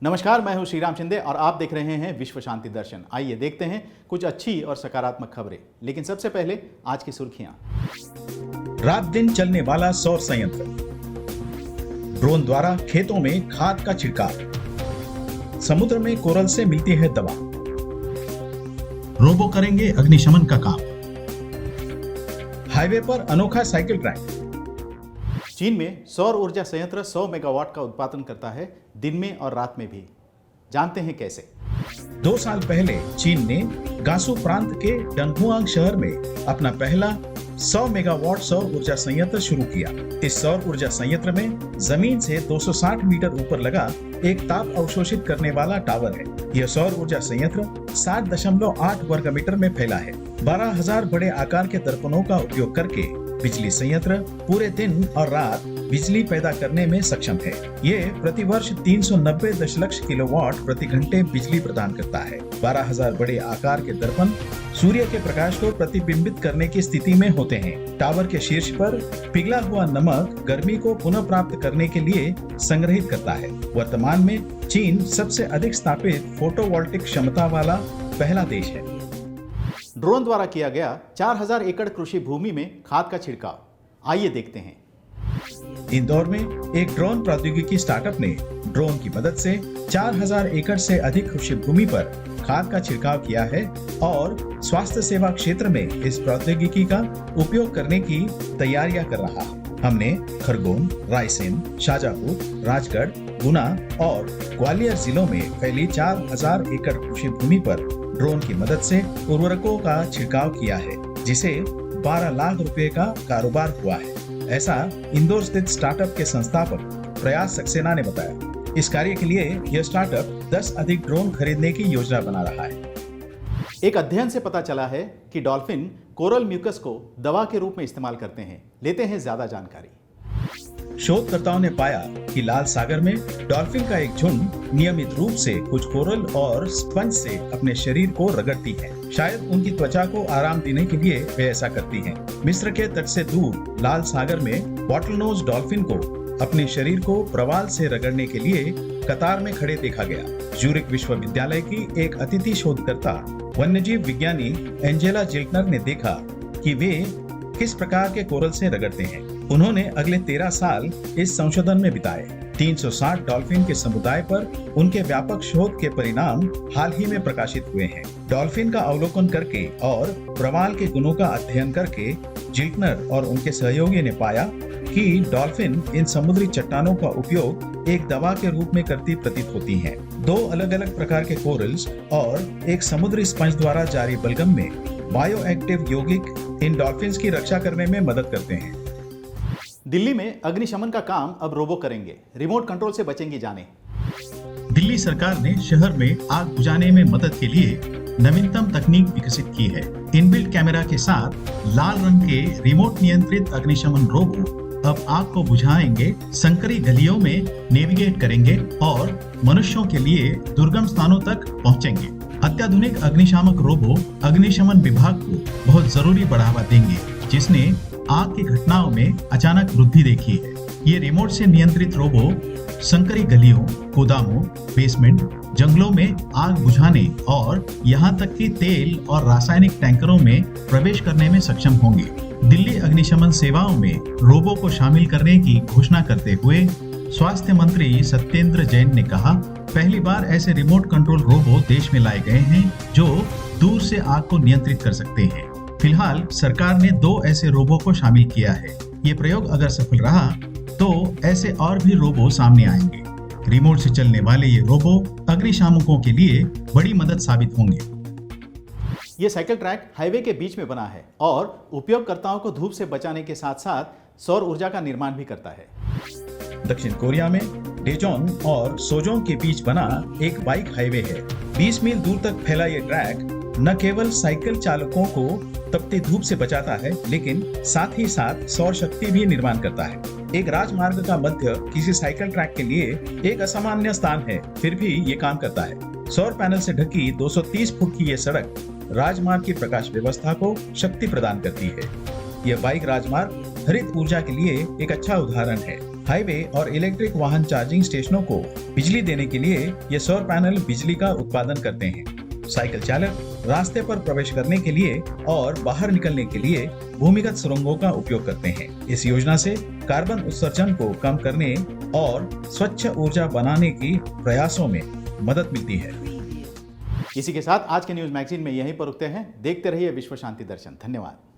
नमस्कार, मैं हूं श्रीराम शिंदे और आप देख रहे हैं विश्व शांति दर्शन। आइए देखते हैं कुछ अच्छी और सकारात्मक खबरें, लेकिन सबसे पहले आज की सुर्खियां। रात दिन चलने वाला सौर संयंत्र, ड्रोन द्वारा खेतों में खाद का छिड़काव, समुद्र में कोरल से मिलती है दवा, रोबो करेंगे अग्निशमन का काम, हाईवे पर अनोखा साइकिल ट्रैक। चीन में सौर ऊर्जा संयंत्र 100 मेगावाट का उत्पादन करता है, दिन में और रात में भी। जानते हैं कैसे। 2 साल पहले चीन ने गांसू प्रांत के डनहुआंग शहर में अपना पहला 100 मेगावाट सौर ऊर्जा संयंत्र शुरू किया। इस सौर ऊर्जा संयंत्र में जमीन से 260 मीटर ऊपर लगा एक ताप अवशोषित करने वाला टावर है। यह सौर ऊर्जा संयंत्र 60.8 वर्ग मीटर में फैला है। 12,000 बड़े आकार के दर्पणों का उपयोग करके बिजली संयंत्र पूरे दिन और रात बिजली पैदा करने में सक्षम है। ये प्रतिवर्ष 390 दशलक्ष किलोवाट प्रति घंटे बिजली प्रदान करता है। 12,000 बड़े आकार के दर्पण सूर्य के प्रकाश को प्रतिबिंबित करने की स्थिति में होते हैं। टावर के शीर्ष पर पिघला हुआ नमक गर्मी को पुनः प्राप्त करने के लिए संग्रहित करता है। वर्तमान में चीन सबसे अधिक स्थापित फोटोवोल्टिक क्षमता वाला पहला देश है। ड्रोन द्वारा किया गया 4,000 एकड़ कृषि भूमि में खाद का छिड़काव। आइए देखते हैं। इंदौर में एक ड्रोन प्रौद्योगिकी स्टार्टअप ने ड्रोन की मदद से 4,000 एकड़ से अधिक कृषि भूमि पर खाद का छिड़काव किया है और स्वास्थ्य सेवा क्षेत्र में इस प्रौद्योगिकी का उपयोग करने की तैयारियां कर रहा है। हमने खरगोन, रायसेन, शाजापुर, राजगढ़, गुना और ग्वालियर जिलों में फैली 4,000 एकड़ कृषि भूमि पर ड्रोन की मदद से उर्वरकों का छिड़काव किया है, जिसे 12 लाख रुपए का कारोबार हुआ है। ऐसा इंदौर स्थित स्टार्टअप के संस्थापक प्रयास सक्सेना ने बताया। इस कार्य के लिए यह स्टार्टअप 10 अधिक ड्रोन खरीदने की योजना बना रहा है। एक अध्ययन से पता चला है कि डॉल्फिन कोरल म्यूकस को दवा के रूप में इस्तेमाल करते हैं। लेते हैं ज्यादा जानकारी। शोधकर्ताओं ने पाया कि लाल सागर में डॉल्फिन का एक झुंड नियमित रूप से कुछ कोरल और स्पंज से अपने शरीर को रगड़ती है। शायद उनकी त्वचा को आराम देने के लिए वे ऐसा करती हैं। मिस्र के तट से दूर लाल सागर में बॉटलनोज डॉल्फिन को अपने शरीर को प्रवाल से रगड़ने के लिए कतार में खड़े देखा गया। ज्यूरिख विश्वविद्यालय की एक अतिथि शोधकर्ता वन्यजीव विज्ञानी एंजेला जिल्टनर ने देखा कि वे किस प्रकार के कोरल से रगड़ते हैं। उन्होंने अगले 13 साल इस संशोधन में बिताए। 360 डॉल्फिन के समुदाय पर उनके व्यापक शोध के परिणाम हाल ही में प्रकाशित हुए हैं। डॉल्फिन का अवलोकन करके और प्रवाल के गुणों का अध्ययन करके जिल्टनर और उनके सहयोगी ने पाया कि डॉल्फिन इन समुद्री चट्टानों का उपयोग एक दवा के रूप में करती प्रतीत होती हैं। 2 अलग अलग प्रकार के कोरल्स और एक समुद्री स्पंज द्वारा जारी बलगम में बायोएक्टिव यौगिक इन डॉल्फिन्स की रक्षा करने में मदद करते हैं। दिल्ली में अग्निशमन का काम अब रोबो करेंगे। रिमोट कंट्रोल से बचेंगी जानें। दिल्ली सरकार ने शहर में आग बुझाने में मदद के लिए नवीनतम तकनीक विकसित की है। इनबिल्ट कैमरा के साथ लाल रंग के रिमोट नियंत्रित अग्निशमन रोबो अब आग को बुझाएंगे, संकरी गलियों में नेविगेट करेंगे और मनुष्यों के लिए दुर्गम स्थानों तक पहुंचेंगे। अत्याधुनिक अग्निशामक रोबो अग्निशमन विभाग को बहुत जरूरी बढ़ावा देंगे, जिसने आग की घटनाओं में अचानक वृद्धि देखी है। ये रिमोट से नियंत्रित रोबो संकरी गलियों, गोदामों, बेसमेंट, जंगलों में आग बुझाने और यहाँ तक कि तेल और रासायनिक टैंकरों में प्रवेश करने में सक्षम होंगे। दिल्ली अग्निशमन सेवाओं में रोबो को शामिल करने की घोषणा करते हुए स्वास्थ्य मंत्री सत्येंद्र जैन ने कहा, पहली बार ऐसे रिमोट कंट्रोल रोबो देश में लाए गए हैं जो दूर से आग को नियंत्रित कर सकते हैं। फिलहाल सरकार ने 2 ऐसे रोबो को शामिल किया है। ये प्रयोग अगर सफल रहा तो ऐसे और भी रोबो सामने आएंगे। रिमोट से चलने वाले ये रोबो अग्निशामकों के लिए बड़ी मदद साबित होंगे। ये साइकिल ट्रैक हाईवे के बीच में बना है और उपयोगकर्ताओं को धूप से बचाने के साथ साथ सौर ऊर्जा का निर्माण भी करता है। दक्षिण कोरिया में डेजोंग और सोजोंग के बीच बना एक बाइक हाईवे है। 20 मील दूर तक फैला ये ट्रैक न केवल साइकिल चालकों को तपती धूप से बचाता है, लेकिन साथ ही साथ सौर शक्ति भी निर्माण करता है। एक राजमार्ग का मध्य किसी साइकिल ट्रैक के लिए एक असामान्य स्थान है, फिर भी ये काम करता है। सौर पैनल से ढकी 230 फुट की ये सड़क राजमार्ग की प्रकाश व्यवस्था को शक्ति प्रदान करती है। यह बाइक राजमार्ग हरित ऊर्जा के लिए एक अच्छा उदाहरण है। हाईवे और इलेक्ट्रिक वाहन चार्जिंग स्टेशनों को बिजली देने के लिए ये सौर पैनल बिजली का उत्पादन करते हैं। साइकिल चालक रास्ते पर प्रवेश करने के लिए और बाहर निकलने के लिए भूमिगत सुरंगों का उपयोग करते हैं। इस योजना से कार्बन उत्सर्जन को कम करने और स्वच्छ ऊर्जा बनाने की प्रयासों में मदद मिलती है। इसी के साथ आज के न्यूज मैगजीन में यहीं पर रुकते हैं। देखते रहिए विश्व शांति दर्शन। धन्यवाद।